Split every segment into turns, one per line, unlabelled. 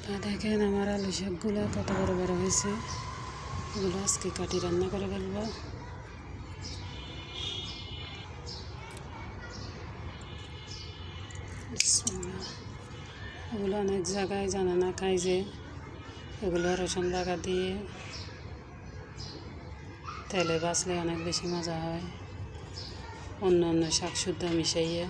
দেখেন আমার আলু শাকগুলো কত বড় বড় হয়েছে। এগুলো আজকে কাটি রান্না করে ফেলবো। এগুলো অনেক জায়গায় জানে না খাই যে এগুলো রসুন বাগা দিয়ে তেলে বাছলে অনেক বেশি মজা হয়, অন্য অন্য শাক শুদ্ধ মিশাইয়ে।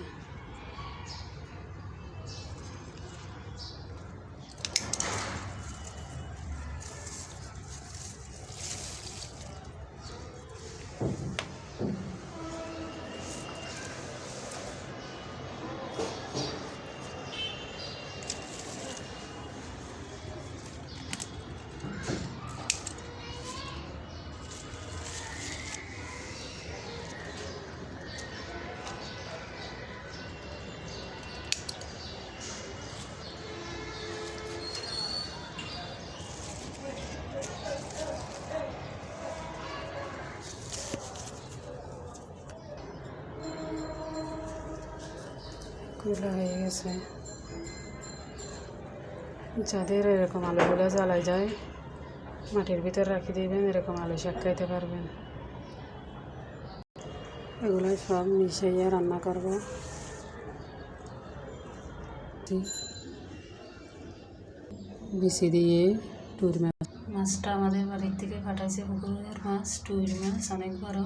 গুলো হয়ে গেছে। যাদের এরকম আলুগুলো জ্বালাই যায় মাটির ভিতর রাখি দিবেন, এরকম আলু শাক খাইতে পারবেন। এগুলো সব মিশিয়ে রান্না করব। বিচি দিয়ে টুইর মাছটা আমাদের বাড়ির থেকে পাঠাইছে, পুকুরের মাছ, টুইর মাছ অনেক বড়।